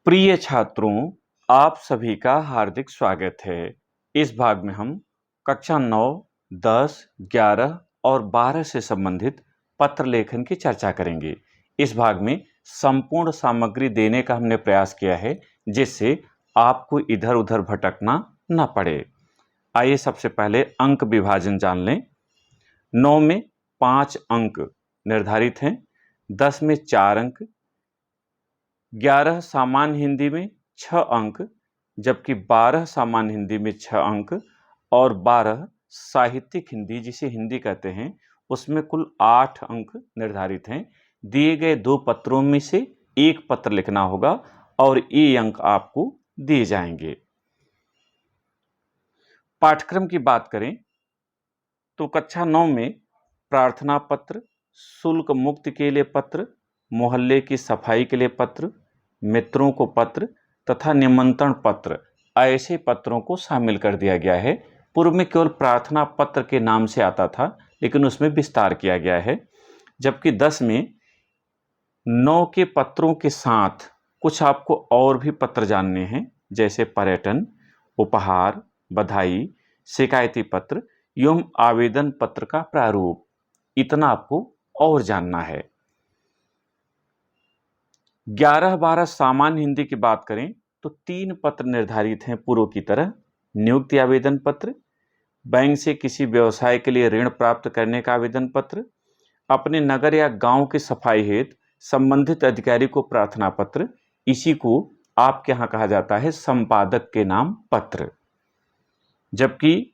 प्रिय छात्रों, आप सभी का हार्दिक स्वागत है। इस भाग में हम कक्षा 9, 10, 11 और 12 से संबंधित पत्र लेखन की चर्चा करेंगे। इस भाग में संपूर्ण सामग्री देने का हमने प्रयास किया है, जिससे आपको इधर-उधर भटकना न पड़े। आइए सबसे पहले अंक विभाजन जान लें। 9 में 5 अंक निर्धारित हैं, 10 में 4 अंक, 11 सामान्य हिंदी में 6 अंक, जबकि 12 सामान्य हिंदी में 6 अंक और 12 साहित्यिक हिंदी, जिसे हिंदी कहते हैं, उसमें कुल 8 अंक निर्धारित हैं। दिए गए 2 पत्रों में से एक पत्र लिखना होगा और ये अंक आपको दिए जाएंगे। पाठ्यक्रम की बात करें तो कक्षा 9 में प्रार्थना पत्र, शुल्क मुक्त के लिए पत्र, मोहल्ले की सफाई के लिए पत्र, मित्रों को पत्र तथा निमंत्रण पत्र, ऐसे पत्रों को शामिल कर दिया गया है। पूर्व में केवल प्रार्थना पत्र के नाम से आता था, लेकिन उसमें विस्तार किया गया है। जबकि 10 में 9 के पत्रों के साथ कुछ आपको और भी पत्र जानने हैं, जैसे पर्यटन, उपहार, बधाई, शिकायती पत्र एवं आवेदन पत्र का प्रारूप। इतना आपको और जानना है। 11-12 सामान्य हिंदी की बात करें तो 3 पत्र निर्धारित हैं पूर्व की तरह। नियुक्ति आवेदन पत्र, बैंक से किसी व्यवसाय के लिए ऋण प्राप्त करने का आवेदन पत्र, अपने नगर या गांव की सफाई हेतु संबंधित अधिकारी को प्रार्थना पत्र, इसी को आपके यहाँ कहा जाता है संपादक के नाम पत्र। जबकि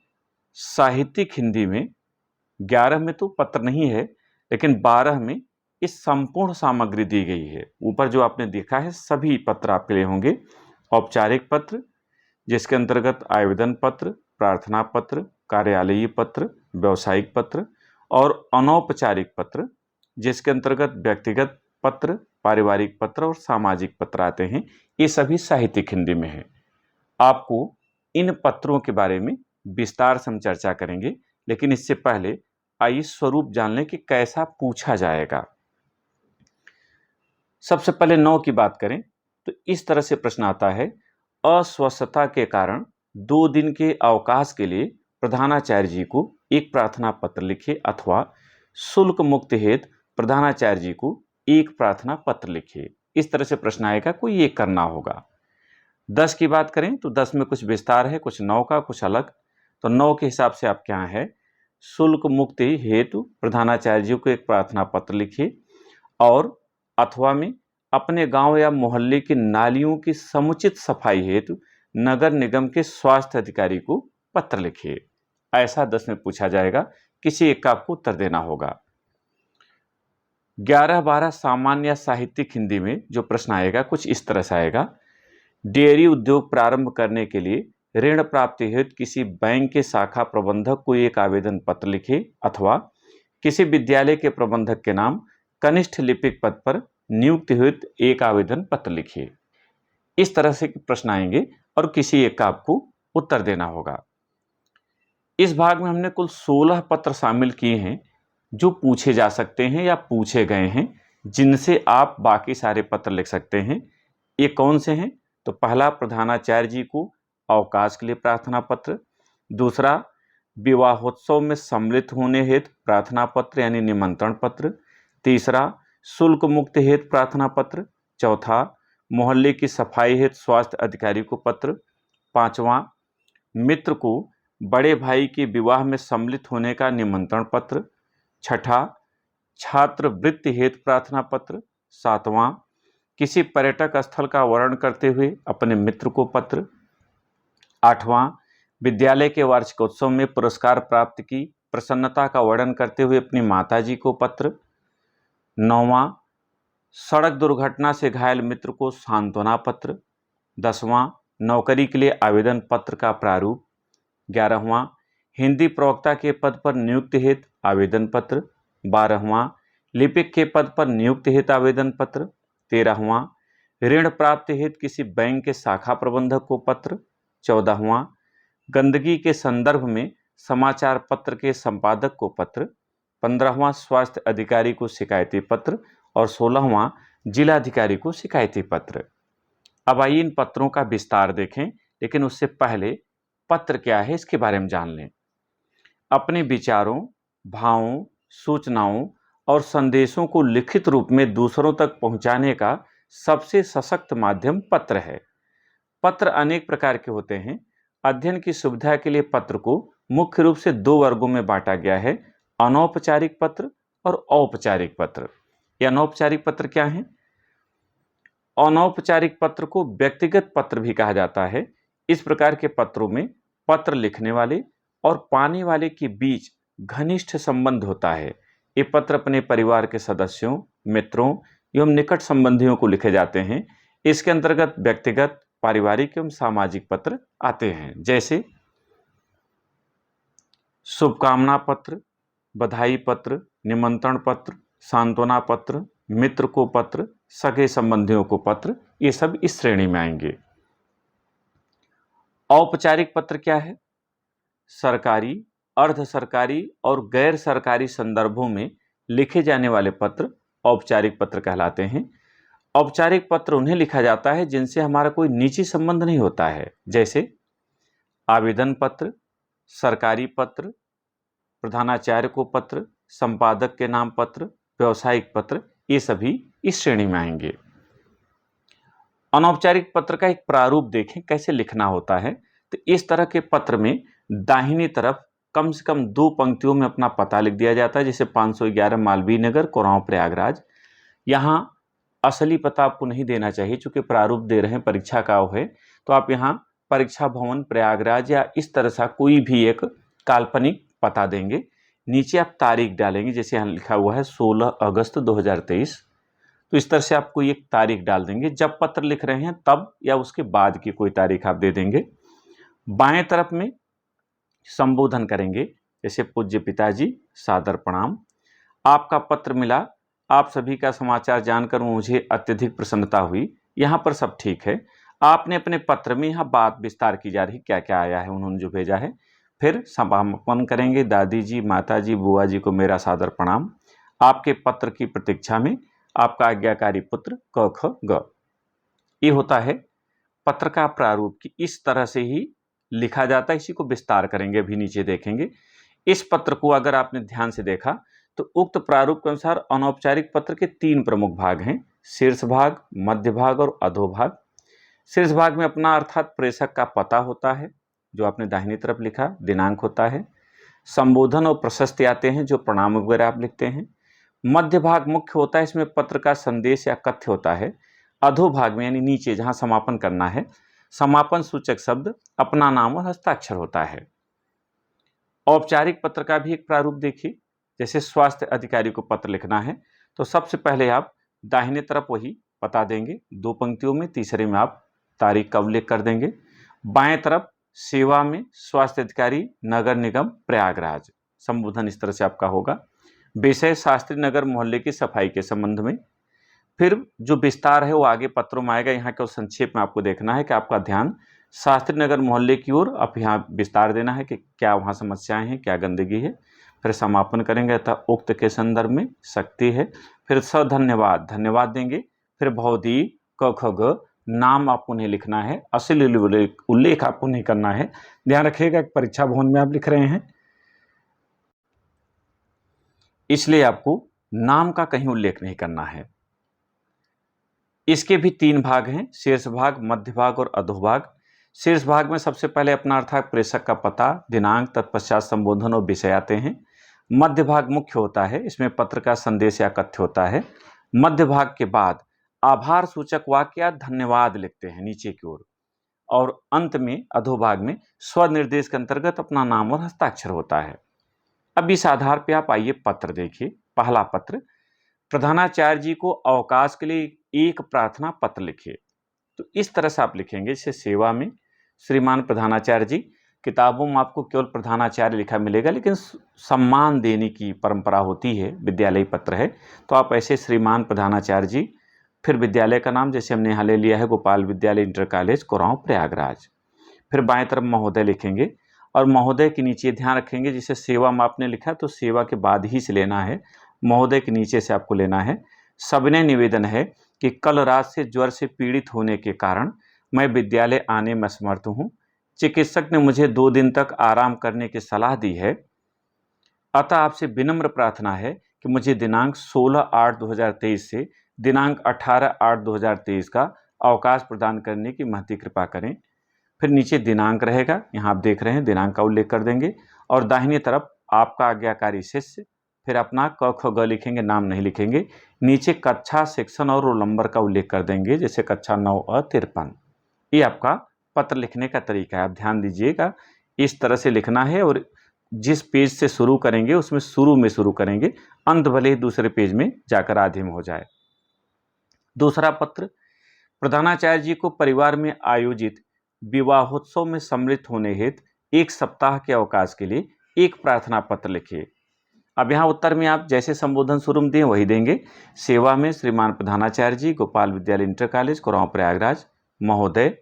साहित्यिक हिंदी में 11 में तो पत्र नहीं है, लेकिन 12 में इस संपूर्ण सामग्री दी गई है। ऊपर जो आपने देखा है सभी पत्र आपके लिए होंगे। औपचारिक पत्र, जिसके अंतर्गत आवेदन पत्र, प्रार्थना पत्र, कार्यालयीय पत्र, व्यावसायिक पत्र और अनौपचारिक पत्र, जिसके अंतर्गत व्यक्तिगत पत्र, पारिवारिक पत्र और सामाजिक पत्र आते हैं। ये सभी साहित्यिक हिंदी में है। आपको इन पत्रों के बारे में विस्तार से हम चर्चा करेंगे, लेकिन इससे पहले आइए स्वरूप जान लें कि कैसा पूछा जाएगा। सबसे पहले 9 की बात करें तो इस तरह से प्रश्न आता है, अस्वस्थता के कारण 2 दिन के अवकाश के लिए प्रधानाचार्य जी को एक प्रार्थना पत्र लिखिए, अथवा शुल्क मुक्त हेतु प्रधानाचार्य जी को एक प्रार्थना पत्र लिखिए। इस तरह से प्रश्न आएगा, कोई एक करना होगा। 10 की बात करें तो 10 में कुछ विस्तार है, कुछ 9 का, कुछ अलग। तो 9 के हिसाब से आप क्या है, शुल्क मुक्ति हेतु प्रधानाचार्य जी को एक प्रार्थना पत्र लिखिए और अथवा में अपने गांव या मोहल्ले की नालियों की समुचित सफाई हेतु नगर निगम के स्वास्थ्य अधिकारी को पत्र लिखिए। ऐसा 10 में पूछा जाएगा। किसी एक का आपको उत्तर देना होगा। 11-12 सामान्य साहित्यिक हिंदी में जो प्रश्न आएगा कुछ इस तरह से आएगा, डेयरी उद्योग प्रारंभ करने के लिए ऋण प्राप्ति हेतु किसी बैंक के शाखा प्रबंधक को एक आवेदन पत्र लिखे, अथवा किसी विद्यालय के प्रबंधक के नाम कनिष्ठ लिपिक पद पर नियुक्ति हेतु एक आवेदन पत्र लिखिए। इस तरह से प्रश्न आएंगे और किसी एक का आपको उत्तर देना होगा। इस भाग में हमने कुल 16 पत्र शामिल किए हैं जो पूछे जा सकते हैं या पूछे गए हैं, जिनसे आप बाकी सारे पत्र लिख सकते हैं। ये कौन से हैं? तो पहला, प्रधानाचार्य जी को अवकाश के लिए प्रार्थना पत्र। दूसरा, विवाहोत्सव में सम्मिलित होने हेतु प्रार्थना पत्र यानी निमंत्रण पत्र। तीसरा, शुल्क मुक्त हेतु प्रार्थना पत्र। चौथा, मोहल्ले की सफाई हेतु स्वास्थ्य अधिकारी को पत्र। पांचवा, मित्र को बड़े भाई के विवाह में सम्मिलित होने का निमंत्रण पत्र। छठा, छात्रवृत्ति हेतु प्रार्थना पत्र। सातवां, किसी पर्यटक स्थल का वर्णन करते हुए अपने मित्र को पत्र। आठवां, विद्यालय के वार्षिकोत्सव में पुरस्कार प्राप्त की प्रसन्नता का वर्णन करते हुए अपनी माताजी को पत्र। नौवां, सड़क दुर्घटना से घायल मित्र को सांत्वना पत्र। 10वां, नौकरी के लिए आवेदन पत्र का प्रारूप। 11वां, हिंदी प्रवक्ता के पद पर नियुक्ति हेतु आवेदन पत्र। 12वां, लिपिक के पद पर नियुक्ति हेतु आवेदन पत्र। 13वां, ऋण प्राप्ति हेतु किसी बैंक के शाखा प्रबंधक को पत्र। 14वां, गंदगी के संदर्भ में समाचार पत्र के संपादक को पत्र। 15वां, स्वास्थ्य अधिकारी को शिकायती पत्र और 16वां, जिलाधिकारी को शिकायती पत्र। अब आइए इन पत्रों का विस्तार देखें, लेकिन उससे पहले पत्र क्या है इसके बारे में जान लें। अपने विचारों, भावों, सूचनाओं और संदेशों को लिखित रूप में दूसरों तक पहुंचाने का सबसे सशक्त माध्यम पत्र है। पत्र अनेक प्रकार के होते हैं। अध्ययन की सुविधा के लिए पत्र को मुख्य रूप से दो वर्गों में बांटा गया है, अनौपचारिक पत्र और औपचारिक पत्र। ये अनौपचारिक पत्र क्या है? अनौपचारिक पत्र को व्यक्तिगत पत्र भी कहा जाता है। इस प्रकार के पत्रों में पत्र लिखने वाले और पाने वाले के बीच घनिष्ठ संबंध होता है। ये पत्र अपने परिवार के सदस्यों, मित्रों एवं निकट संबंधियों को लिखे जाते हैं। इसके अंतर्गत व्यक्तिगत, पारिवारिक एवं सामाजिक पत्र आते हैं, जैसे शुभकामना पत्र, बधाई पत्र, निमंत्रण पत्र, सांत्वना पत्र, मित्र को पत्र, सगे संबंधियों को पत्र, ये सब इस श्रेणी में आएंगे। औपचारिक पत्र क्या है? सरकारी, अर्ध सरकारी और गैर सरकारी संदर्भों में लिखे जाने वाले पत्र औपचारिक पत्र कहलाते हैं। औपचारिक पत्र उन्हें लिखा जाता है जिनसे हमारा कोई निजी संबंध नहीं होता है, जैसे आवेदन पत्र, सरकारी पत्र, प्रधानाचार्य को पत्र, संपादक के नाम पत्र, व्यावसायिक पत्र, ये सभी इस श्रेणी में आएंगे। अनौपचारिक पत्र का एक प्रारूप देखें कैसे लिखना होता है। तो इस तरह के पत्र में दाहिनी तरफ कम से कम 2 पंक्तियों में अपना पता लिख दिया जाता है, जैसे 511 मालवीय नगर, कोरांव, प्रयागराज। यहाँ असली पता आपको नहीं देना चाहिए, चूंकि प्रारूप दे रहे हैं, परीक्षा का है, तो आप यहाँ परीक्षा भवन, प्रयागराज या इस तरह से कोई भी एक काल्पनिक पता देंगे। नीचे आप तारीख डालेंगे, जैसे यहाँ लिखा हुआ है 16 अगस्त 2023, तो इस तरह से आप कोई एक तारीख डाल देंगे। जब पत्र लिख रहे हैं तब या उसके बाद की कोई तारीख आप दे देंगे। बाएं तरफ में संबोधन करेंगे, जैसे पूज्य पिताजी, सादर प्रणाम, आपका पत्र मिला, आप सभी का समाचार जानकर मुझे अत्यधिक प्रसन्नता हुई। यहाँ पर सब ठीक है। आपने अपने पत्र में यहाँ बात विस्तार की जा रही, क्या क्या आया है, उन्होंने जो भेजा है। फिर समापन करेंगे, दादी जी, माता जी, बुआ जी को मेरा सादर प्रणाम, आपके पत्र की प्रतीक्षा में आपका आज्ञाकारी पुत्र क ख ग। ये होता है पत्र का प्रारूप कि इस तरह से ही लिखा जाता है। इसी को विस्तार करेंगे, अभी नीचे देखेंगे। इस पत्र को अगर आपने ध्यान से देखा तो उक्त प्रारूप के अनुसार अनौपचारिक पत्र के 3 प्रमुख भाग हैं, शीर्ष भाग, मध्य भाग और अधोभाग। शीर्ष भाग में अपना अर्थात प्रेषक का पता होता है, जो आपने दाहिनी तरफ लिखा, दिनांक होता है। संबोधन और प्रशस्ति आते हैं, जो प्रणाम वगैरह आप लिखते हैं। मध्य भाग मुख्य होता है, इसमें पत्र का संदेश या कथ्य होता है। अधोभाग में यानी नीचे जहां समापन करना है, समापन सूचक शब्द, अपना नाम और हस्ताक्षर होता है। औपचारिक पत्र का भी एक प्रारूप देखिए। जैसे स्वास्थ्य अधिकारी को पत्र लिखना है तो सबसे पहले आप दाहिने तरफ वही पता देंगे 2 पंक्तियों में, तीसरे में आप तारीख का उल्लेख कर देंगे। बाएं तरफ सेवा में स्वास्थ्य अधिकारी, नगर निगम, प्रयागराज, संबोधन इस तरह से आपका होगा। विषय शास्त्री नगर मोहल्ले की सफाई के संबंध में। फिर जो विस्तार है वो आगे पत्रों में आएगा, यहाँ केवल संक्षेप में आपको देखना है कि आपका ध्यान शास्त्री नगर मोहल्ले की ओर आप यहाँ विस्तार देना है कि क्या वहाँ समस्याएं हैं, क्या गंदगी है। फिर समापन करेंगे अतः उक्त के संदर्भ में शक्ति है। फिर धन्यवाद, धन्यवाद देंगे। फिर भौदी क ख ग, नाम आपको नहीं लिखना है, असली उल्लेख आपको नहीं करना है। ध्यान रखिएगा परीक्षा भवन में आप लिख रहे हैं, इसलिए आपको नाम का कहीं उल्लेख नहीं करना है। इसके भी 3 भाग हैं, शीर्ष भाग, मध्य भाग और अधोभाग। शीर्ष भाग में सबसे पहले अपना अर्थात प्रेषक का पता, दिनांक, तत्पश्चात संबोधन और विषय आते हैं। मध्य भाग मुख्य होता है, इसमें पत्र का संदेश या कथ्य होता है। मध्य भाग के बाद आभार सूचक वाक्य या धन्यवाद लिखते हैं नीचे की ओर, और अंत में अधोभाग में स्वनिर्देश के अंतर्गत अपना नाम और हस्ताक्षर होता है। अब इस आधार पर आप आइए पत्र देखिए। पहला पत्र, प्रधानाचार्य जी को अवकाश के लिए एक प्रार्थना पत्र लिखिए। तो इस तरह से आप लिखेंगे, जैसे सेवा में श्रीमान प्रधानाचार्य जी, किताबों में आपको केवल प्रधानाचार्य लिखा मिलेगा, लेकिन सम्मान देने की परंपरा होती है, विद्यालय पत्र है, तो आप ऐसे श्रीमान प्रधानाचार्य जी, फिर विद्यालय का नाम, जैसे हमने यहाँ ले लिया है गोपाल विद्यालय इंटर कॉलेज, कोरांव, प्रयागराज। फिर बाएं तरफ महोदय लिखेंगे, और महोदय के नीचे ध्यान रखेंगे, जैसे सेवा में आपने लिखा तो सेवा के बाद ही से लेना है, महोदय के नीचे से आपको लेना है। सविनय निवेदन है कि कल रात से ज्वर से पीड़ित होने के कारण मैं विद्यालय आने में असमर्थ हूँ। चिकित्सक ने मुझे 2 दिन तक आराम करने की सलाह दी है, अतः आपसे विनम्र प्रार्थना है कि मुझे दिनांक 16/8/2023 से दिनांक 18/8/2023 का अवकाश प्रदान करने की महती कृपा करें। फिर नीचे दिनांक रहेगा, यहाँ आप देख रहे हैं, दिनांक का उल्लेख कर देंगे और दाहिनी तरफ आपका आज्ञाकारी शिष्य, फिर अपना क ख ग लिखेंगे, नाम नहीं लिखेंगे। नीचे कक्षा, सेक्शन और रोल नंबर का उल्लेख कर देंगे, जैसे कक्षा 9 53। ये आपका पत्र लिखने का तरीका है, आप ध्यान दीजिएगा, इस तरह से लिखना है और जिस पेज से शुरू करेंगे उसमें शुरू में शुरू करेंगे, अंत भले ही दूसरे पेज में जाकर आधे में हो जाए। दूसरा पत्र, प्रधानाचार्य जी को परिवार में आयोजित विवाहोत्सव में सम्मिलित होने हेतु 1 सप्ताह के अवकाश के लिए एक प्रार्थना पत्र लिखिए। अब यहाँ उत्तर में आप जैसे संबोधन शुरू में दिए वही देंगे। सेवा में श्रीमान प्रधानाचार्य जी, गोपाल विद्यालय इंटर कॉलेज, कुराव, प्रयागराज महोदय,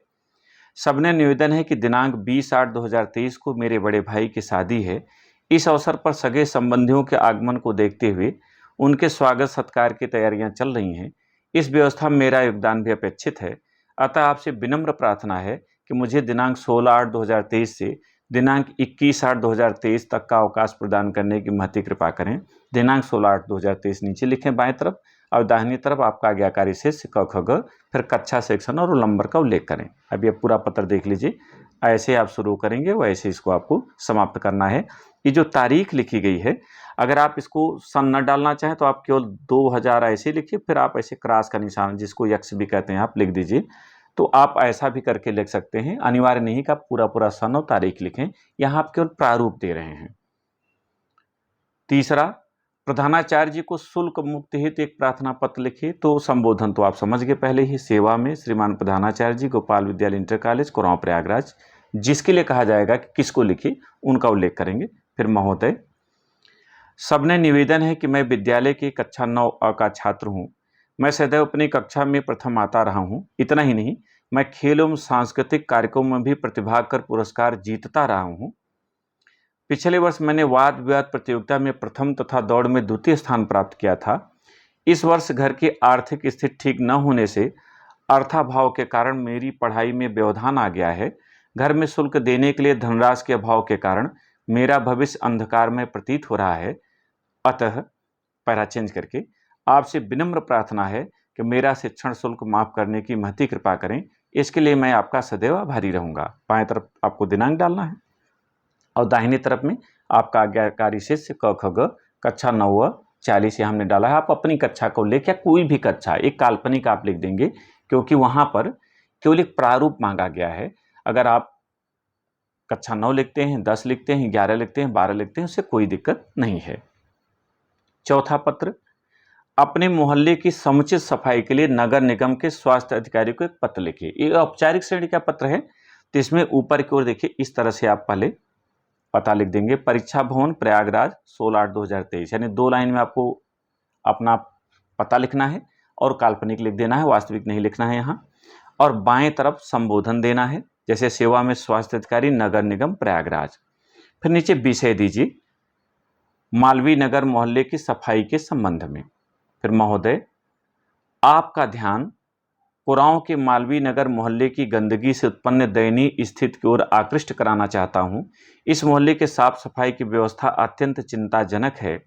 सबने निवेदन है कि दिनांक 20/8/2023 को मेरे बड़े भाई की शादी है। इस अवसर पर सगे संबंधियों के आगमन को देखते हुए उनके स्वागत सत्कार की तैयारियां चल रही हैं। इस व्यवस्था में मेरा योगदान भी अपेक्षित है, अतः आपसे विनम्र प्रार्थना है कि मुझे दिनांक 16/8/2023 से दिनांक 21/8/2023 तक का अवकाश प्रदान करने की महती कृपा करें। दिनांक 16/8/2023 नीचे लिखें बाएं तरफ और दाहिनी तरफ आपका आज्ञाकारी शिष्य क ख ग, फिर कक्षा, सेक्शन और रोल नंबर का उल्लेख करें। अब ये पूरा पत्र देख लीजिए, ऐसे आप शुरू करेंगे वैसे इसको आपको समाप्त करना है। ये जो तारीख लिखी गई है, अगर आप इसको सन न डालना चाहें तो आप केवल 2000 ऐसे लिखिए, फिर आप ऐसे क्रॉस का निशान, जिसको यक्स भी कहते हैं, आप लिख दीजिए। तो आप ऐसा भी करके लिख सकते हैं, अनिवार्य नहीं कि आप पूरा पूरा सन और तारीख लिखें, यहाँ आप केवल प्रारूप दे रहे हैं। तीसरा, प्रधानाचार्य जी को शुल्क मुक्त हेतु एक प्रार्थना पत्र लिखिए। तो संबोधन तो आप समझ गए पहले ही, सेवा में श्रीमान प्रधानाचार्य जी, गोपाल विद्यालय इंटर कॉलेज, कुराव, प्रयागराज। जिसके लिए कहा जाएगा कि किसको लिखिए, उनका उल्लेख करेंगे। फिर महोदय, सबने निवेदन है कि मैं विद्यालय की कक्षा 9 का छात्र हूँ। मैं सदैव अपनी कक्षा में प्रथम आता रहा हूँ। इतना ही नहीं, मैं खेल एवं सांस्कृतिक कार्यक्रमों में भी प्रतिभाग कर पुरस्कार जीतता रहा हूँ। पिछले वर्ष मैंने वाद विवाद प्रतियोगिता में प्रथम तथा दौड़ में द्वितीय स्थान प्राप्त किया था। इस वर्ष घर की आर्थिक स्थिति ठीक न होने से अर्थाभाव के कारण मेरी पढ़ाई में व्यवधान आ गया है। घर में शुल्क देने के लिए धनराशि के अभाव के कारण मेरा भविष्य अंधकार में प्रतीत हो रहा है। अतः पैरा चेंज करके आपसे विनम्र प्रार्थना है कि मेरा शिक्षण शुल्क माफ करने की महती कृपा करें। इसके लिए मैं आपका सदैव आभारी रहूंगा। बाएं तरफ आपको दिनांक डालना है और दाहिनी तरफ में आपका आज्ञाकारी शिष्य क ख ग, कक्षा 9 40 हमने डाला है। आप अपनी कक्षा को लेकर, कोई भी कक्षा, एक काल्पनिक आप लिख देंगे, क्योंकि वहां पर केवल एक प्रारूप मांगा गया है। अगर आप कक्षा 9 लिखते हैं, 10 लिखते हैं, 11 लिखते हैं, 12 लिखते हैं, उससे कोई दिक्कत नहीं है। चौथा पत्र, अपने मोहल्ले की समुचित सफाई के लिए नगर निगम के स्वास्थ्य अधिकारी को एक पत्र लिखिए। ये औपचारिक श्रेणी का पत्र है, तो इसमें ऊपर की ओर देखिए, इस तरह से आप पहले पता लिख देंगे, परीक्षा भवन, प्रयागराज, 16/8/2023। यानी 2 लाइन में आपको अपना पता लिखना है और काल्पनिक लिख देना है, वास्तविक नहीं लिखना है यहाँ। और बाएं तरफ संबोधन देना है, जैसे सेवा में स्वास्थ्य अधिकारी, नगर निगम, प्रयागराज। फिर नीचे विषय दीजिए, मालवीय नगर मोहल्ले की सफाई के संबंध में। फिर महोदय, आपका ध्यान कुराव के मालवीय नगर मोहल्ले की गंदगी से उत्पन्न दयनीय स्थिति की ओर आकृष्ट कराना चाहता हूं। इस मोहल्ले के साफ सफाई की व्यवस्था अत्यंत चिंताजनक है।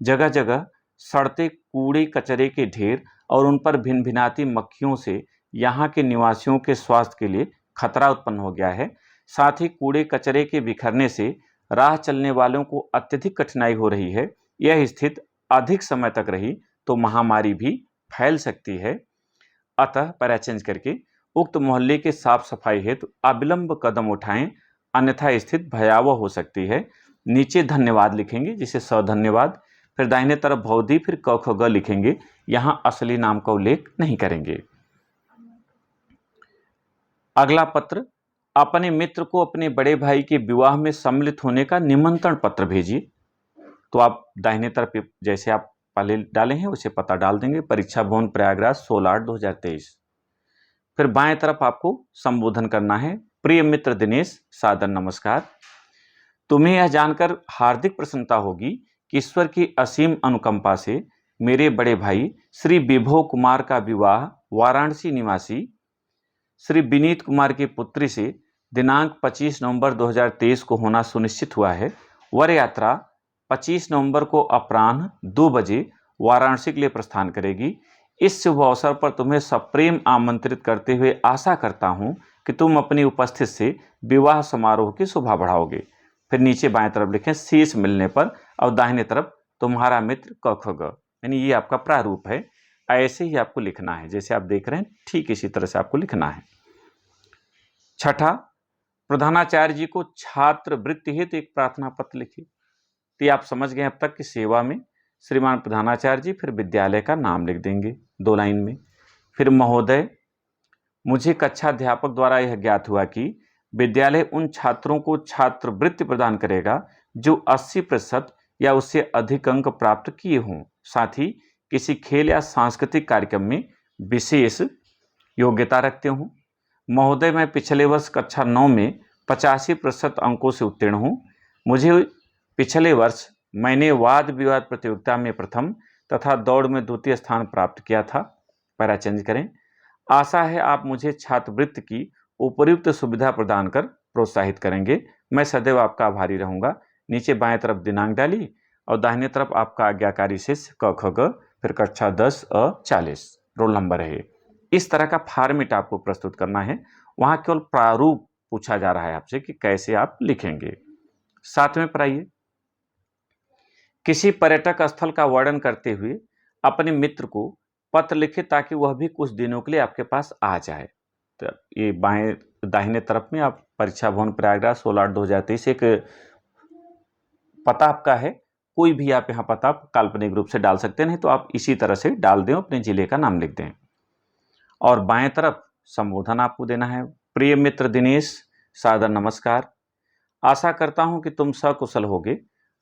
जगह जगह सड़ते कूड़े कचरे के ढेर और उन पर भिन भिनाती मक्खियों से यहाँ के निवासियों के स्वास्थ्य के लिए खतरा उत्पन्न हो गया है। साथ ही कूड़े कचरे के बिखरने से राह चलने वालों को अत्यधिक कठिनाई हो रही है। यह स्थिति अधिक समय तक रही तो महामारी भी फैल सकती है। अतः पैरा चेंज करके उक्त मोहल्ले के साफ सफाई हेतु अविलंब कदम उठाएं, अन्यथा स्थिति भयावह हो सकती है। नीचे धन्यवाद लिखेंगे, जिसे सधन्यवाद। फिर दाहिने तरफ भौदी, फिर क ख ग लिखेंगे, यहां असली नाम का उल्लेख नहीं करेंगे। अगला पत्र, अपने मित्र को अपने बड़े भाई के विवाह में सम्मिलित होने का निमंत्रण पत्र भेजिए। तो आप दाहिने तरफ जैसे आप पहले डाले हैं उसे पता डाल देंगे, परीक्षा भवन, प्रयागराज, 16/8/2023। फिर बाएं तरफ आपको संबोधन करना है, प्रिय मित्र दिनेश, सादर नमस्कार। तुम्हें यह जानकर हार्दिक प्रसन्नता होगी कि ईश्वर की असीम अनुकंपा से मेरे बड़े भाई श्री विभव कुमार का विवाह वाराणसी निवासी श्री विनीत कुमार की पुत्री से दिनांक 25 नवंबर 2023 को होना सुनिश्चित हुआ है। वर यात्रा 25 नवंबर को अपराह्न 2 बजे वाराणसी के लिए प्रस्थान करेगी। इस शुभ अवसर पर तुम्हें सप्रेम आमंत्रित करते हुए आशा करता हूं कि तुम अपनी उपस्थिति से विवाह समारोह की शोभा बढ़ाओगे। फिर नीचे बाएं तरफ लिखें शीश मिलने पर और दाहिने तरफ तुम्हारा मित्र क ख ग। यानी ये आपका प्रारूप है, ऐसे ही आपको लिखना है जैसे आप देख रहे हैं, ठीक इसी तरह से आपको लिखना है। छठा, प्रधानाचार्य जी को छात्रवृत्ति हेतु एक प्रार्थना पत्र लिखिए। तो आप समझ गए अब तक कि सेवा में श्रीमान प्रधानाचार्य जी, फिर विद्यालय का नाम लिख देंगे 2 लाइन में। फिर महोदय, मुझे कक्षा अध्यापक द्वारा यह ज्ञात हुआ कि विद्यालय उन छात्रों को छात्रवृत्ति प्रदान करेगा जो 80% या उससे अधिक अंक प्राप्त किए हों, साथ ही किसी खेल या सांस्कृतिक कार्यक्रम में विशेष योग्यता रखते हों। महोदय, मैं पिछले वर्ष कक्षा 9 में 85% अंकों से उत्तीर्ण हूँ। मुझे पिछले वर्ष मैंने वाद विवाद प्रतियोगिता में प्रथम तथा दौड़ में द्वितीय स्थान प्राप्त किया था। पैरा चेंज करें। आशा है आप मुझे छात्रवृत्ति की उपयुक्त सुविधा प्रदान कर प्रोत्साहित करेंगे। मैं सदैव आपका आभारी रहूंगा। नीचे बाएं तरफ दिनांक डाली और दाहिने तरफ आपका आज्ञाकारी शिष्य क ख ग, फिर कक्षा 10 अ 40 रोल नंबर है। इस तरह का फॉर्मेट आपको प्रस्तुत करना है। वहां केवल प्रारूप पूछा जा रहा है आपसे कि कैसे आप लिखेंगे। 7वें पर आइए। किसी पर्यटक स्थल का वर्णन करते हुए अपने मित्र को पत्र लिखे ताकि वह भी कुछ दिनों के लिए आपके पास आ जाए। तो ये बाएं दाहिने तरफ में आप परीक्षा भवन प्रयागराज 16/8/2023 एक पता आपका है। कोई भी आप यहाँ पता काल्पनिक रूप से डाल सकते हैं, नहीं तो आप इसी तरह से डाल दें, अपने जिले का नाम लिख दें। और बाएं तरफ संबोधन आपको देना है। प्रिय मित्र दिनेश, सादर नमस्कार। आशा करता हूं कि तुम सकुशल होगे।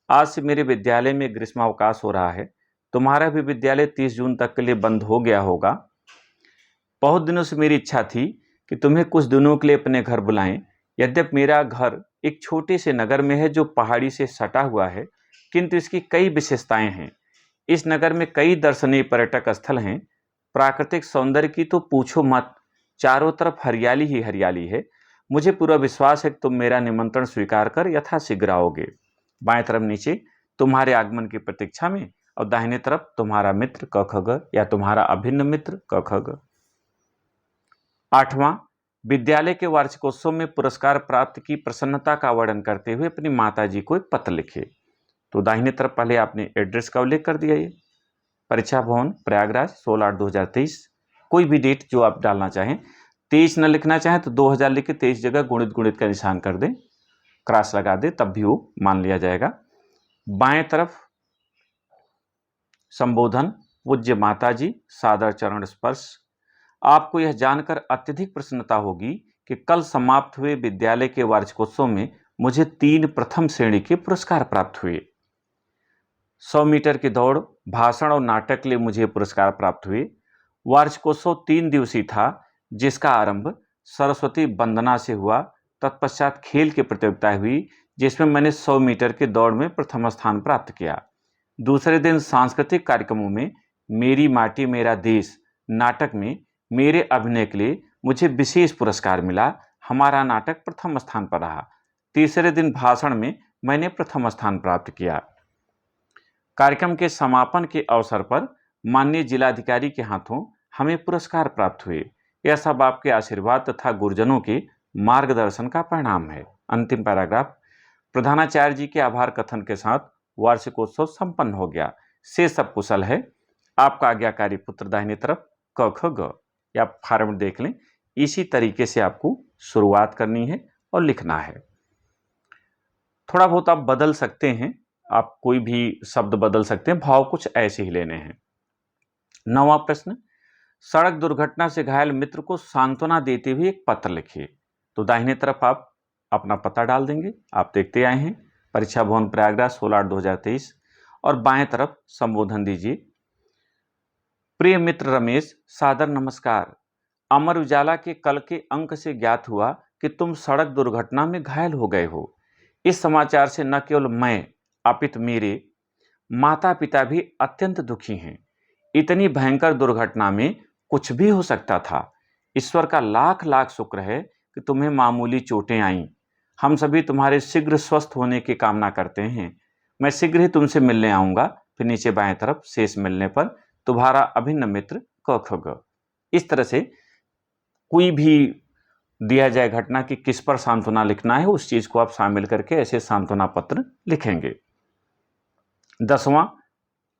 आज से मेरे विद्यालय में ग्रीष्मावकाश हो रहा है। तुम्हारा भी विद्यालय 30 जून तक के लिए बंद हो गया होगा। बहुत दिनों से मेरी इच्छा थी कि तुम्हें कुछ दिनों के लिए अपने घर बुलाएं। यद्यपि मेरा घर एक छोटे से नगर में है जो पहाड़ी से सटा हुआ है, किंतु इसकी कई विशेषताएं हैं। इस नगर में कई दर्शनीय पर्यटक स्थल हैं। प्राकृतिक सौंदर्य की तो पूछो मत, चारों तरफ हरियाली ही हरियाली है। मुझे पूरा विश्वास है कि तुम मेरा निमंत्रण स्वीकार कर यथाशीघ्र आओगे। बाएं तरफ नीचे तुम्हारे आगमन की प्रतीक्षा में और दाहिने तरफ तुम्हारा मित्र क ख ग या तुम्हारा अभिन्न मित्र क ख ग। 8वां, विद्यालय के वार्षिकोत्सव में पुरस्कार प्राप्त की प्रसन्नता का वर्णन करते हुए अपनी माता जी को एक पत्र लिखे। तो दाहिने तरफ पहले आपने एड्रेस का उल्लेख कर दिया। ये परीक्षा भवन प्रयागराज 16/8/2023, कोई भी डेट जो आप डालना चाहें। 23 न लिखना चाहें तो 2000 लिख के 23 जगह गुणित का निशान कर दें, क्रॉस लगा दें, तब भी वो मान लिया जाएगा। बाएं तरफ संबोधन, पूज्य माता जी, सादर चरण स्पर्श। आपको यह जानकर अत्यधिक प्रसन्नता होगी कि कल समाप्त हुए विद्यालय के वार्षिकोत्सव में मुझे 3 प्रथम श्रेणी के पुरस्कार प्राप्त हुए। 100 मीटर की दौड़, भाषण और नाटक के लिए मुझे पुरस्कार प्राप्त हुए। वार्षिकोत्सव 3 दिवसीय था, जिसका आरंभ सरस्वती वंदना से हुआ। तत्पश्चात खेल की प्रतियोगिता हुई, जिसमें मैंने 100 मीटर की दौड़ में प्रथम स्थान प्राप्त किया। दूसरे दिन सांस्कृतिक कार्यक्रमों में मेरी माटी मेरा देश नाटक में मेरे अभिनय के लिए मुझे विशेष पुरस्कार मिला। हमारा नाटक प्रथम स्थान पर रहा। तीसरे दिन भाषण में मैंने प्रथम स्थान प्राप्त किया। कार्यक्रम के समापन के अवसर पर माननीय जिलाधिकारी के हाथों हमें पुरस्कार प्राप्त हुए। यह सब आपके आशीर्वाद तथा गुरुजनों के मार्गदर्शन का परिणाम है। अंतिम पैराग्राफ। प्रधानाचार्य जी के आभार कथन के साथ वार्षिकोत्सव संपन्न हो गया। से सब कुशल है। आपका आज्ञाकारी पुत्र दाहिने तरफ क ख ग, या फॉर्मेट देख लें। इसी तरीके से आपको शुरुआत करनी है और लिखना है। थोड़ा बहुत आप बदल सकते हैं, आप कोई भी शब्द बदल सकते हैं, भाव कुछ ऐसे ही लेने हैं। 9वां प्रश्न, सड़क दुर्घटना से घायल मित्र को सांत्वना देते हुए एक पत्र लिखिए। तो दाहिने तरफ आप अपना पता डाल देंगे। आप देखते आए हैं परीक्षा भवन प्रयागराज 16/8/2023, और बाएं तरफ संबोधन दीजिए। प्रिय मित्र रमेश, सादर नमस्कार। अमर उजाला के कल के अंक से ज्ञात हुआ कि तुम सड़क दुर्घटना में घायल हो गए हो। इस समाचार से न केवल मैं अपितु मेरे माता पिता भी अत्यंत दुखी हैं। इतनी भयंकर दुर्घटना में कुछ भी हो सकता था। ईश्वर का लाख लाख शुक्र है कि तुम्हें मामूली चोटें आईं। हम सभी तुम्हारे शीघ्र स्वस्थ होने की कामना करते हैं। मैं शीघ्र ही तुमसे मिलने आऊंगा। फिर नीचे बाएं तरफ शेष मिलने पर तुम्हारा अभिन्न मित्र क ख ग। इस तरह से कोई भी दिया जाए घटना कि किस पर सांत्वना लिखना है, उस चीज को आप शामिल करके ऐसे सांत्वना पत्र लिखेंगे। 10वां,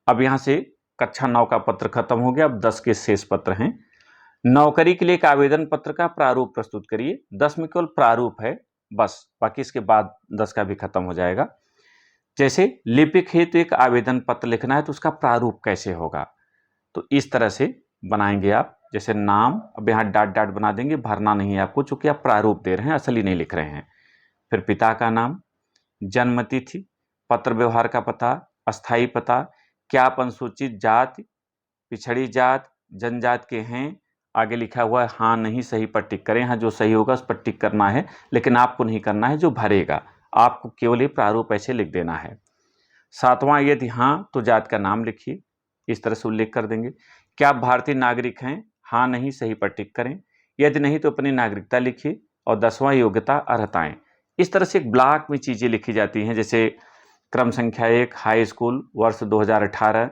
अब यहां से कक्षा 9 का पत्र खत्म हो गया। अब 10 के शेष पत्र हैं। नौकरी के लिए एक आवेदन पत्र का प्रारूप प्रस्तुत करिए। 10 में केवल प्रारूप है बस, बाकी इसके बाद 10 का भी खत्म हो जाएगा। जैसे लिपिक हेतु एक आवेदन पत्र लिखना है तो उसका प्रारूप कैसे होगा, तो इस तरह से बनाएंगे आप। जैसे नाम, अब यहाँ डॉट डॉट बना देंगे, भरना नहीं है आपको, चूंकि आप प्रारूप दे रहे हैं, असली नहीं लिख रहे हैं। फिर पिता का नाम, जन्म तिथि, पत्र व्यवहार का पता, अस्थाई पता, क्या आप अनुसूचित जाति, पिछड़ी जात, जनजात के हैं, आगे लिखा हुआ है हाँ नहीं सही पर टिक करें। यहाँ जो सही होगा उस पर टिक करना है, लेकिन आपको नहीं करना है जो भरेगा, आपको केवल ये प्रारूप ऐसे लिख देना है। 7वां, यदि हाँ तो जात का नाम लिखिए, इस तरह से उल्लेख कर देंगे। क्या आप भारतीय नागरिक हैं, हाँ नहीं सही पर टिक करें, यदि नहीं तो अपनी नागरिकता लिखिए। और 10वां, योग्यता अर्हताएं। इस तरह से एक ब्लॉक में चीजें लिखी जाती हैं। जैसे क्रम संख्या 1 हाई स्कूल वर्ष 2018,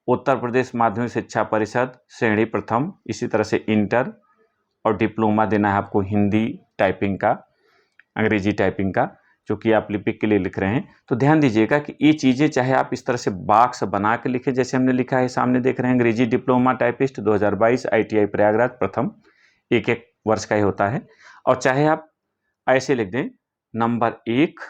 उत्तर प्रदेश माध्यमिक शिक्षा परिषद श्रेणी प्रथम। इसी तरह से इंटर और डिप्लोमा देना है आपको हिंदी टाइपिंग का, अंग्रेजी टाइपिंग का, चूंकि आप लिपिक के लिए लिख रहे हैं। तो ध्यान दीजिएगा कि ये चीज़ें चाहे आप इस तरह से बॉक्स बना के लिखें, जैसे हमने लिखा है सामने देख रहे हैं, अंग्रेजी डिप्लोमा टाइपिस्ट 2022 ITI प्रयागराज प्रथम, एक एक वर्ष का ही होता है। और चाहे आप ऐसे लिख दें, नंबर 1,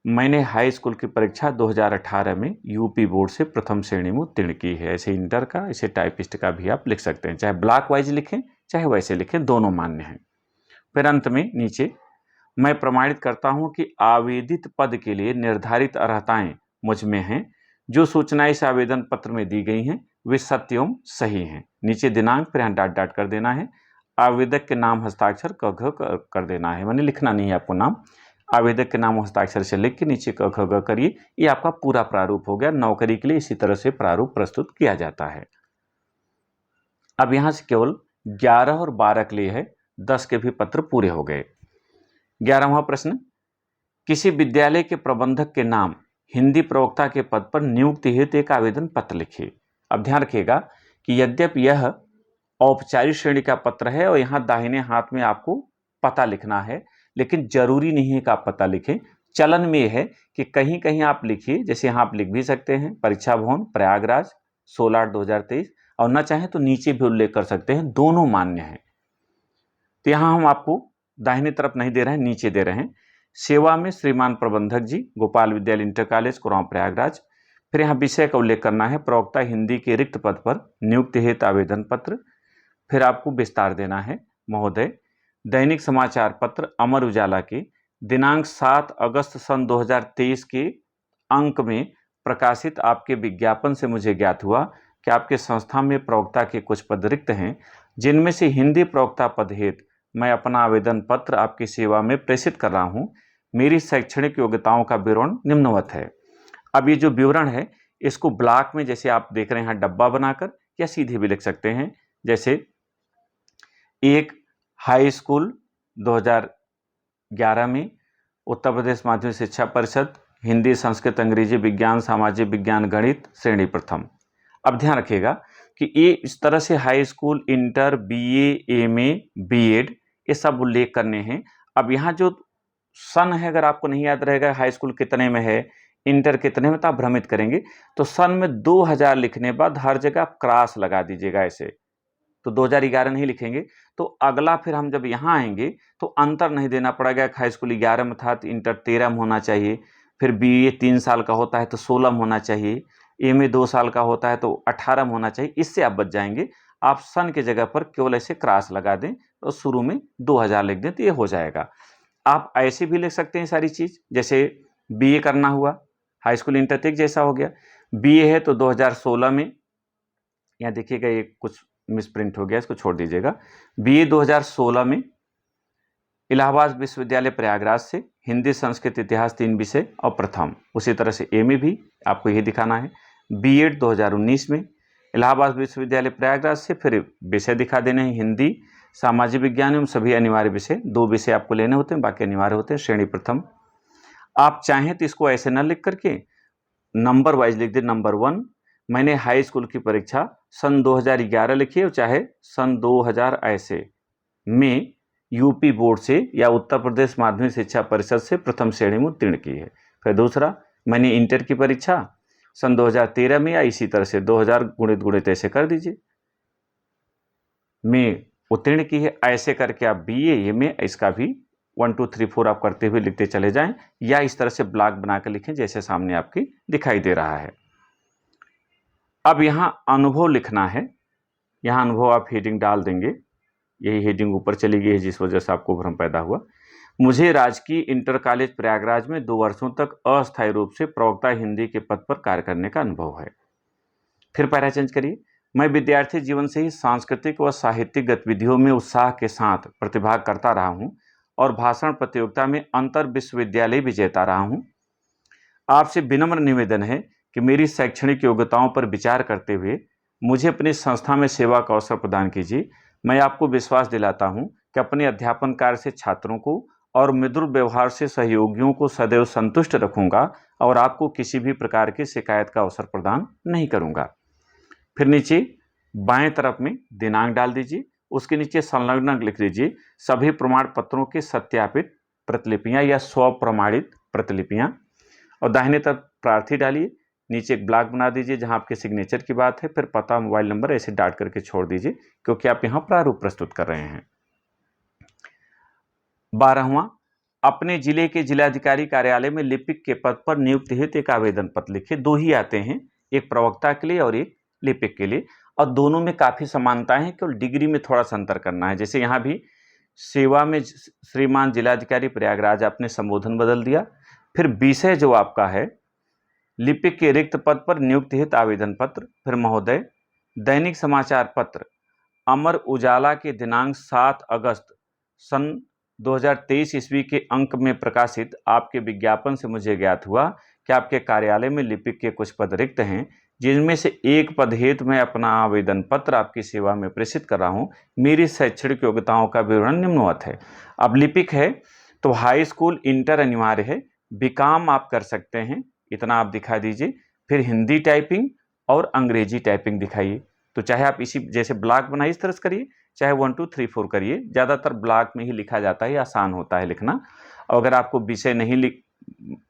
मैंने हाई स्कूल की परीक्षा 2018 में यूपी बोर्ड से प्रथम श्रेणी में उत्तीर्ण की है। ऐसे इंटर का, ऐसे टाइपिस्ट का भी आप लिख सकते हैं। चाहे ब्लॉक वाइज लिखें चाहे वैसे लिखें, दोनों मान्य हैं। फिर अंत में नीचे, मैं प्रमाणित करता हूं कि आवेदित पद के लिए निर्धारित अर्हताएं मुझ में हैं। जो सूचनाएं इस आवेदन पत्र में दी गई हैं वे सत्य एवं सही हैं। नीचे दिनांक, फिर यहाँ डॉट डॉट कर देना है। आवेदक के नाम हस्ताक्षर क ख कर देना है, मैंने लिखना नहीं है आपको नाम, आवेदक के नाम हस्ताक्षर से लिख के नीचे क ख ग करिए। ये आपका पूरा प्रारूप हो गया। नौकरी के लिए इसी तरह से प्रारूप प्रस्तुत किया जाता है। अब यहां से केवल 11 और 12 के लिए है, 10 के भी पत्र पूरे हो गए। 11वां प्रश्न, किसी विद्यालय के प्रबंधक के नाम हिंदी प्रवक्ता के पद पर नियुक्ति हेतु एक आवेदन पत्र लिखिए। अब ध्यान रखिएगा कि यद्यपि यह औपचारिक श्रेणी का पत्र है और यहाँ दाहिने हाथ में आपको पता लिखना है, लेकिन जरूरी नहीं है कि आप पता लिखें। चलन में यह है कि कहीं कहीं आप लिखिए, जैसे यहाँ आप लिख भी सकते हैं परीक्षा भवन प्रयागराज 16/8/2023, और न चाहें तो नीचे भी उल्लेख कर सकते हैं, दोनों मान्य हैं। तो यहाँ हम आपको दाहिने तरफ नहीं दे रहे हैं, नीचे दे रहे हैं। सेवा में श्रीमान प्रबंधक जी, गोपाल विद्यालय इंटर कॉलेज कुरान प्रयागराज। फिर यहाँ विषय का उल्लेख करना है, प्रवक्ता हिंदी के रिक्त पद पर नियुक्ति हेतु आवेदन पत्र। फिर आपको विस्तार देना है, महोदय दैनिक समाचार पत्र अमर उजाला के दिनांक 7 अगस्त सन 2023 के अंक में प्रकाशित आपके विज्ञापन से मुझे ज्ञात हुआ कि आपके संस्था में प्रवक्ता के कुछ पद रिक्त हैं, जिनमें से हिंदी प्रवक्ता पद हेतु मैं अपना आवेदन पत्र आपकी सेवा में प्रेषित कर रहा हूं। मेरी शैक्षणिक योग्यताओं का विवरण निम्नवत है। अब ये जो विवरण है इसको ब्लॉक में, जैसे आप देख रहे हैं यहाँ डब्बा बनाकर, या सीधे भी लिख सकते हैं। जैसे 1 हाई स्कूल 2011 में उत्तर प्रदेश माध्यमिक शिक्षा परिषद हिंदी संस्कृत अंग्रेजी विज्ञान सामाजिक विज्ञान गणित श्रेणी प्रथम। अब ध्यान रखिएगा कि ये इस तरह से high school, inter, BA, MA, B.Ed ये सब उल्लेख करने हैं। अब यहाँ जो सन है, अगर आपको नहीं याद रहेगा हाई स्कूल कितने में है, इंटर कितने में, तो आप भ्रमित करेंगे। तो सन में 2000 लिखने बाद हर जगह आप क्रॉस लगा दीजिएगा ऐसे, तो 2011 नहीं लिखेंगे। तो अगला फिर हम जब यहाँ आएंगे तो अंतर नहीं देना पड़ेगा। हाई स्कूल 11 में था तो इंटर 13 में होना चाहिए, फिर BA 3 साल का होता है तो 16 में होना चाहिए, MA 2 साल का होता है तो 18 में होना चाहिए। इससे आप बच जाएंगे। आप सन के जगह पर केवल ऐसे क्रॉस लगा दें और शुरू में 2000 लिख दें तो ये हो जाएगा। आप ऐसे भी लिख सकते हैं सारी चीज, जैसे BA करना हुआ, हाई स्कूल इंटर तक जैसा हो गया। BA है तो 2016 में, यहाँ देखिएगा ये कुछ मिसप्रिंट हो गया, इसको छोड़ दीजिएगा। BA 2016 में इलाहाबाद विश्वविद्यालय प्रयागराज से हिंदी संस्कृत इतिहास 3 विषय और प्रथम। उसी तरह से MA भी आपको यही दिखाना है। B.Ed 2019 में इलाहाबाद विश्वविद्यालय प्रयागराज से। फिर विषय दिखा देने हैं हिंदी, सामाजिक विज्ञान एवं सभी अनिवार्य विषय, 2 विषय आपको लेने होते हैं, बाकी अनिवार्य होते हैं। श्रेणी प्रथम आप चाहें तो इसको ऐसे न लिख करके नंबर वाइज लिख दे। नंबर 1 मैंने हाई स्कूल की परीक्षा सन 2011 लिखी है, चाहे सन 2000 ऐसे में यूपी बोर्ड से या उत्तर प्रदेश माध्यमिक शिक्षा परिषद से प्रथम श्रेणी में उत्तीर्ण की है। फिर दूसरा मैंने इंटर की परीक्षा सन 2013 में या इसी तरह से 2000 गुणित गुणित ऐसे कर दीजिए में उत्तीर्ण की है। ऐसे करके आप बीए में इसका भी 1 2 3 4 आप करते हुए लिखते चले जाएं, या इस तरह से ब्लॉक बनाकर लिखें जैसे सामने आपकी दिखाई दे रहा है। अब यहाँ अनुभव लिखना है। यहाँ अनुभव आप हेडिंग डाल देंगे, यही हेडिंग ऊपर चली गई है जिस वजह से आपको भ्रम पैदा हुआ। मुझे राजकीय इंटर कॉलेज प्रयागराज में 2 वर्षों तक अस्थायी रूप से प्रवक्ता हिंदी के पद पर कार्य करने का अनुभव है। फिर पैरा चेंज करिए। मैं विद्यार्थी जीवन से ही सांस्कृतिक व साहित्यिक गतिविधियों में उत्साह के साथ प्रतिभाग करता रहा हूं और भाषण प्रतियोगिता में अंतर विश्वविद्यालय विजेता रहा हूं। आपसे विनम्र निवेदन है कि मेरी शैक्षणिक योग्यताओं पर विचार करते हुए मुझे अपनी संस्था में सेवा का अवसर प्रदान कीजिए। मैं आपको विश्वास दिलाता हूं कि अपने अध्यापन कार्य से छात्रों को और मृदुल व्यवहार से सहयोगियों को सदैव संतुष्ट रखूंगा और आपको किसी भी प्रकार की शिकायत का अवसर प्रदान नहीं करूंगा। फिर नीचे बाएं तरफ में दिनांक डाल दीजिए, उसके नीचे संलग्न लिख दीजिए सभी प्रमाण पत्रों की सत्यापित प्रतिलिपियां या स्वप्रमाणित प्रतिलिपियां, और दाहिने तरफ प्रार्थी डालिए। नीचे एक ब्लॉक बना दीजिए जहां आपके सिग्नेचर की बात है, फिर पता मोबाइल नंबर ऐसे डाट करके छोड़ दीजिए क्योंकि आप यहां प्रारूप प्रस्तुत कर रहे हैं। 12वां अपने जिले के जिलाधिकारी कार्यालय में लिपिक के पद पर नियुक्ति हेतु एक आवेदन पत्र लिखिए। 2 ही आते हैं, एक प्रवक्ता के लिए और एक लिपिक के लिए, और दोनों में काफी समानताएं हैं, केवल डिग्री में थोड़ा सा अंतर करना है। जैसे यहाँ भी सेवा में श्रीमान जिलाधिकारी प्रयागराज आपने संबोधन बदल दिया। फिर विषय जो आपका है लिपिक के रिक्त पद पर नियुक्ति हेतु आवेदन पत्र। फिर महोदय दैनिक समाचार पत्र अमर उजाला के दिनांक 7 अगस्त सन 2023 ईस्वी के अंक में प्रकाशित आपके विज्ञापन से मुझे ज्ञात हुआ कि आपके कार्यालय में लिपिक के कुछ पद रिक्त हैं, जिनमें से एक पद हेतु मैं अपना आवेदन पत्र आपकी सेवा में प्रेषित कर रहा हूं। मेरी शैक्षणिक योग्यताओं का विवरण निम्नवत है। अब लिपिक है तो हाई स्कूल इंटर अनिवार्य है, बीकॉम आप कर सकते हैं, इतना आप दिखा दीजिए। फिर हिंदी टाइपिंग और अंग्रेजी टाइपिंग दिखाइए। तो चाहे आप इसी जैसे ब्लॉक बनाइए इस तरह से करिए, चाहे 1 2 3 4 करिए, ज़्यादातर ब्लॉक में ही लिखा जाता है, आसान होता है लिखना। और अगर आपको विषय नहीं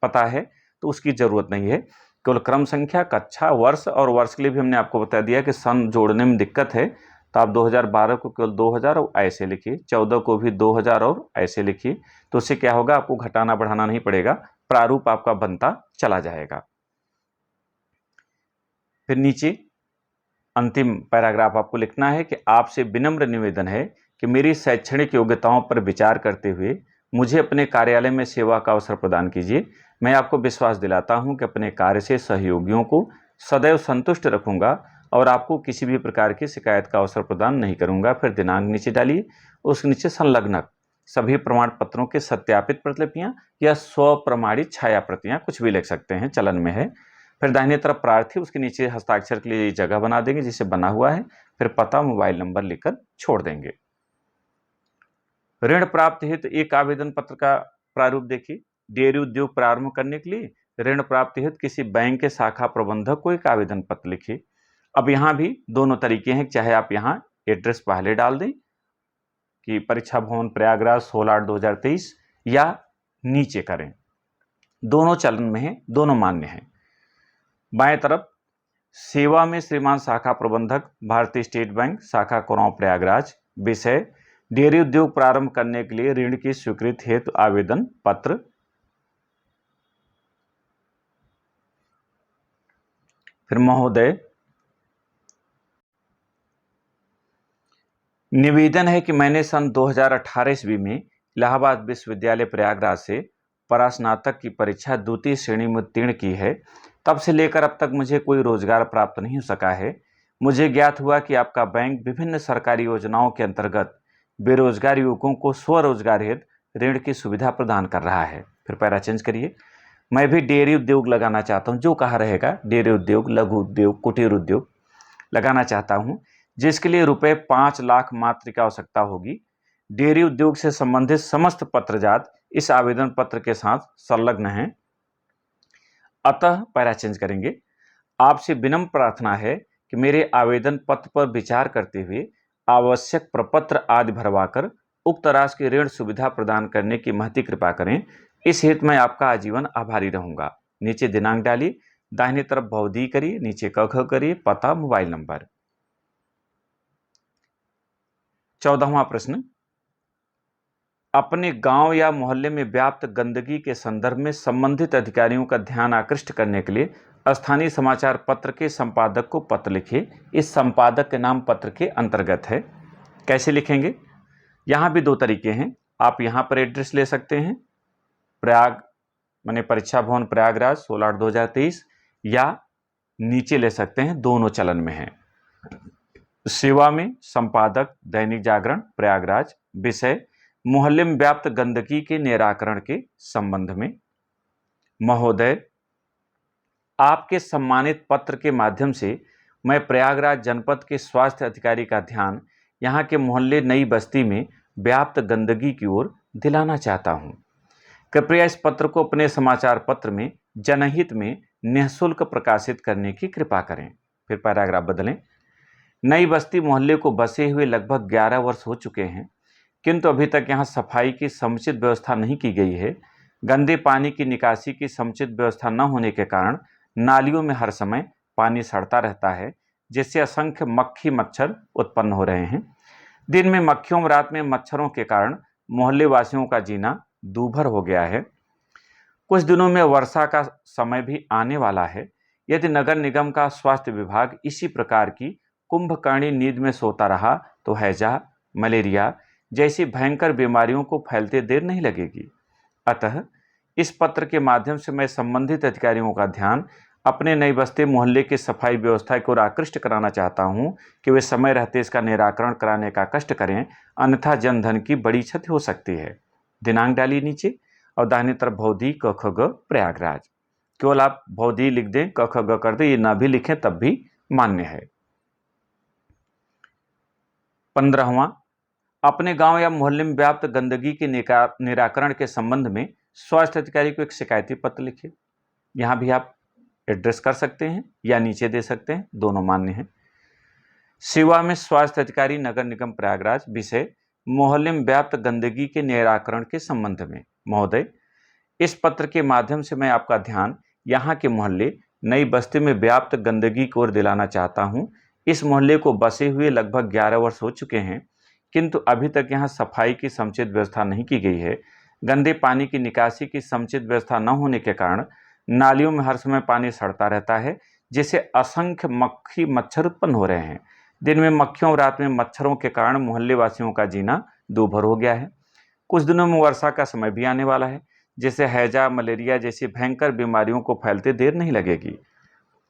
पता है तो उसकी ज़रूरत नहीं है, केवल क्रम संख्या, कक्षा, वर्ष, और वर्ष के लिए भी हमने आपको बता दिया कि सन जोड़ने में दिक्कत है तो आप 2012 को केवल 2000 और ऐसे लिखिए, 14 को भी 2000 और ऐसे लिखिए। तो उससे क्या होगा, आपको घटाना बढ़ाना नहीं पड़ेगा, प्रारूप आपका बनता चला जाएगा। फिर नीचे अंतिम पैराग्राफ आपको लिखना है कि आपसे विनम्र निवेदन है कि मेरी शैक्षणिक योग्यताओं पर विचार करते हुए मुझे अपने कार्यालय में सेवा का अवसर प्रदान कीजिए। मैं आपको विश्वास दिलाता हूं कि अपने कार्य से सहयोगियों को सदैव संतुष्ट रखूंगा और आपको किसी भी प्रकार की शिकायत का अवसर प्रदान नहीं करूंगा। फिर दिनांक नीचे डालिए, उसके नीचे संलग्न सभी प्रमाण पत्रों के सत्यापित प्रतिलिपियां या स्वप्रमाणित छाया प्रतियां, कुछ भी लिख सकते हैं, चलन में है। फिर दाहिने तरफ प्रार्थी, उसके नीचे हस्ताक्षर के लिए जगह बना देंगे जिसे बना हुआ है, फिर पता मोबाइल नंबर लिखकर छोड़ देंगे। ऋण प्राप्त हेतु एक आवेदन पत्र का प्रारूप देखिए। डेयरी उद्योग प्रारंभ करने के लिए ऋण प्राप्ति हेतु किसी बैंक के शाखा प्रबंधक को एक आवेदन पत्र लिखिए। अब यहाँ भी दोनों तरीके हैं, चाहे आप यहाँ एड्रेस पहले डाल दें कि परीक्षा भवन प्रयागराज 16/8/2023 या नीचे करें, दोनों चलन में है, दोनों मान्य हैं। बाएं तरफ सेवा में श्रीमान शाखा प्रबंधक भारतीय स्टेट बैंक शाखा कुरांव प्रयागराज, विषय डेयरी उद्योग प्रारंभ करने के लिए ऋण की स्वीकृति हेतु आवेदन पत्र। फिर महोदय निवेदन है कि मैंने सन 2018 ईस्वी में इलाहाबाद विश्वविद्यालय प्रयागराज से परास्नातक की परीक्षा द्वितीय श्रेणी में उत्तीर्ण की है। तब से लेकर अब तक मुझे कोई रोजगार प्राप्त नहीं हो सका है। मुझे ज्ञात हुआ कि आपका बैंक विभिन्न सरकारी योजनाओं के अंतर्गत बेरोजगार युवकों को स्वरोजगार हेतु ऋण की सुविधा प्रदान कर रहा है। फिर पैरा चेंज करिए। मैं भी डेयरी उद्योग लगाना चाहता हूँ, जो कहा रहेगा डेयरी उद्योग, लघु उद्योग, कुटीर उद्योग। लगाना चाहता हूं, जिसके लिए रुपए 5 लाख मात्र की आवश्यकता होगी। डेयरी उद्योग से संबंधित समस्त पत्रजात इस आवेदन पत्र के साथ संलग्न हैं। अतः पैरा चेंज करेंगे, आपसे विनम्र प्रार्थना है कि मेरे आवेदन पत्र पर विचार करते हुए आवश्यक प्रपत्र आदि भरवाकर उक्त राशि की ऋण सुविधा प्रदान करने की महती कृपा करें। इस हेतु मैं आपका आजीवन आभारी रहूंगा। नीचे दिनांक डालिए, दाहिनी तरफ भवदी करिए, नीचे क ख करिए, पता, मोबाइल नंबर। 14वां प्रश्न, अपने गांव या मोहल्ले में व्याप्त गंदगी के संदर्भ में संबंधित अधिकारियों का ध्यान आकृष्ट करने के लिए स्थानीय समाचार पत्र के संपादक को पत्र लिखिए। इस संपादक के नाम पत्र के अंतर्गत है। कैसे लिखेंगे? यहां भी दो तरीके हैं। आप यहां पर एड्रेस ले सकते हैं, प्रयाग माने परीक्षा भवन प्रयागराज 16/8/2023, या नीचे ले सकते हैं, दोनों चलन में है। सेवा में संपादक दैनिक जागरण प्रयागराज, विषय मोहल्ले में व्याप्त गंदगी के निराकरण के संबंध में। महोदय, आपके सम्मानित पत्र के माध्यम से मैं प्रयागराज जनपद के स्वास्थ्य अधिकारी का ध्यान यहाँ के मोहल्ले नई बस्ती में व्याप्त गंदगी की ओर दिलाना चाहता हूँ। कृपया इस पत्र को अपने समाचार पत्र में जनहित में निःशुल्क प्रकाशित करने की कृपा करें। फिर पैराग्राफ बदलें। नई बस्ती मोहल्ले को बसे हुए लगभग 11 वर्ष हो चुके हैं, किंतु अभी तक यहाँ सफाई की समुचित व्यवस्था नहीं की गई है। गंदे पानी की निकासी की समुचित व्यवस्था न होने के कारण नालियों में हर समय पानी सड़ता रहता है, जिससे असंख्य मक्खी मच्छर उत्पन्न हो रहे हैं। दिन में मक्खियों और रात में मच्छरों के कारण मोहल्ले वासियों का जीना दूभर हो गया है। कुछ दिनों में वर्षा का समय भी आने वाला है। यदि नगर निगम का स्वास्थ्य विभाग इसी प्रकार की कुंभकर्णी नींद में सोता रहा तो हैजा, मलेरिया जैसी भयंकर बीमारियों को फैलते देर नहीं लगेगी। अतः इस पत्र के माध्यम से मैं संबंधित अधिकारियों का ध्यान अपने नई बस्ती मोहल्ले की सफाई व्यवस्था को आकृष्ट कराना चाहता हूं कि वे समय रहते इसका निराकरण कराने का कष्ट करें, अन्यथा जनधन की बड़ी क्षति हो सकती है। दिनांक डालिए नीचे और दाहिनी तरफ भौदी क ख ग प्रयागराज। केवल आप भौदी लिख दें, क ख ग कर दें, ये ना भी लिखें तब भी मान्य है। 15वां, अपने गांव या मोहल्ले में व्याप्त गंदगी के निराकरण के संबंध में स्वास्थ्य अधिकारी को एक शिकायती पत्र लिखिए। यहां भी आप एड्रेस कर सकते हैं या नीचे दे सकते हैं, दोनों मान्य हैं। सेवा में स्वास्थ्य अधिकारी नगर निगम प्रयागराज, विषय मोहल्ले में व्याप्त गंदगी के निराकरण के संबंध में। महोदय, इस पत्र के माध्यम से मैं आपका ध्यान यहाँ के मोहल्ले नई बस्ती में व्याप्त गंदगी की ओर दिलाना चाहता हूँ। इस मोहल्ले को बसे हुए लगभग 11 वर्ष हो चुके हैं, किंतु अभी तक यहाँ सफाई की समुचित व्यवस्था नहीं की गई है। गंदे पानी की निकासी की समुचित व्यवस्था न होने के कारण नालियों में हर समय पानी सड़ता रहता है, जिससे असंख्य मक्खी मच्छर उत्पन्न हो रहे हैं। दिन में मक्खियों और रात में मच्छरों के कारण मोहल्ले वासियों का जीना दूभर हो गया है। कुछ दिनों में वर्षा का समय भी आने वाला है, जिससे हैजा, मलेरिया जैसी भयंकर बीमारियों को फैलते देर नहीं लगेगी।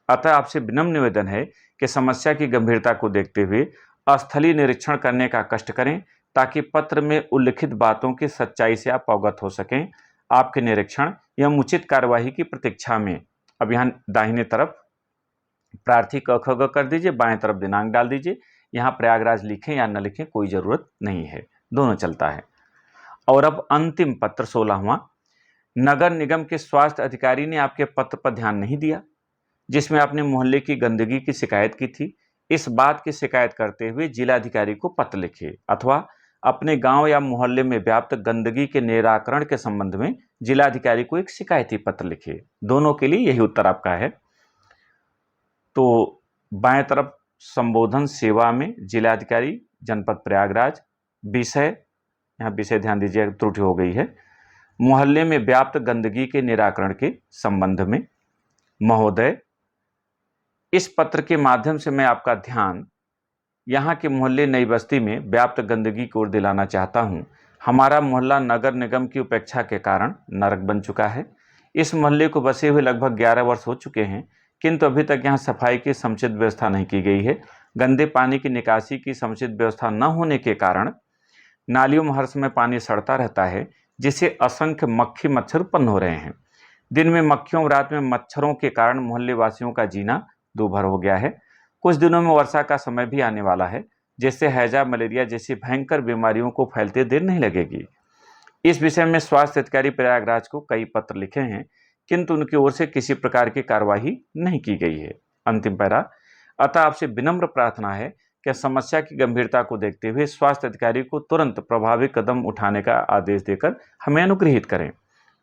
अतः आपसे विनम्र निवेदन है कि समस्या की गंभीरता को देखते हुए स्थलीय निरीक्षण करने का कष्ट करें, ताकि पत्र में उल्लिखित बातों की सच्चाई से आप अवगत हो सकें। आपके निरीक्षण एवं उचित कार्यवाही की प्रतीक्षा में अब यहाँ दाहिने तरफ प्रार्थी क ख ग कर दीजिए, बाएं तरफ दिनांक डाल दीजिए। यहाँ प्रयागराज लिखें या न लिखें कोई जरूरत नहीं है, दोनों चलता है। और अब अंतिम पत्र 16वां, नगर निगम के स्वास्थ्य अधिकारी ने आपके पत्र पर ध्यान नहीं दिया, जिसमें आपने मोहल्ले की गंदगी की शिकायत की थी। इस बात की शिकायत करते हुए जिलाधिकारी को पत्र लिखिए, अथवा अपने गांव या मोहल्ले में व्याप्त गंदगी के निराकरण के संबंध में जिलाधिकारी को एक शिकायती पत्र लिखिए। दोनों के लिए यही उत्तर आपका है। तो बाएं तरफ संबोधन सेवा में जिलाधिकारी जनपद प्रयागराज, विषय, यहाँ विषय ध्यान दीजिए त्रुटि हो गई है, मोहल्ले में व्याप्त गंदगी के निराकरण के संबंध में। महोदय, इस पत्र के माध्यम से मैं आपका ध्यान यहाँ के मोहल्ले नई बस्ती में व्याप्त गंदगी की ओर दिलाना चाहता हूँ। हमारा मोहल्ला नगर निगम की उपेक्षा के कारण नरक बन चुका है। इस मोहल्ले को बसे हुए लगभग 11 वर्ष हो चुके हैं, किंतु अभी तक यहाँ सफाई की समुचित व्यवस्था नहीं की गई है। गंदे पानी की निकासी की समुचित व्यवस्था न होने के कारण नालियों में हर समय पानी सड़ता रहता है, जिससे असंख्य मक्खी मच्छर उत्पन्न हो रहे हैं। दिन में मक्खियों, रात में मच्छरों के कारण मोहल्ले वासियों का जीना दूभर हो गया है। कुछ दिनों में वर्षा का समय भी आने वाला है, जिससे हैजा, मलेरिया जैसी भयंकर बीमारियों को फैलते देर नहीं लगेगी। इस विषय में स्वास्थ्य अधिकारी प्रयागराज को कई पत्र लिखे हैं, किंतु उनकी ओर से किसी प्रकार की कार्यवाही नहीं की गई है। अंतिम पैरा। अतः आपसे विनम्र प्रार्थना है कि समस्या की गंभीरता को देखते हुए स्वास्थ्य अधिकारी को तुरंत प्रभावी कदम उठाने का आदेश देकर हमें अनुग्रहित करें।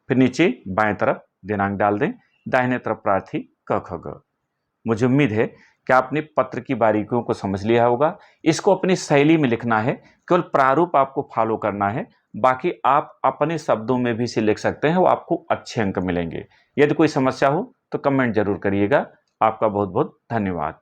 फिर नीचे बाएं तरफ दिनांक डाल दें, दाहिने तरफ प्रार्थी क ख ग। मुझे उम्मीद है कि आपने पत्र की बारीकियों को समझ लिया होगा। इसको अपनी शैली में लिखना है, केवल प्रारूप आपको फॉलो करना है, बाकी आप अपने शब्दों में भी इसे लिख सकते हैं, वो आपको अच्छे अंक मिलेंगे। यदि कोई समस्या हो तो कमेंट जरूर करिएगा। आपका बहुत बहुत धन्यवाद।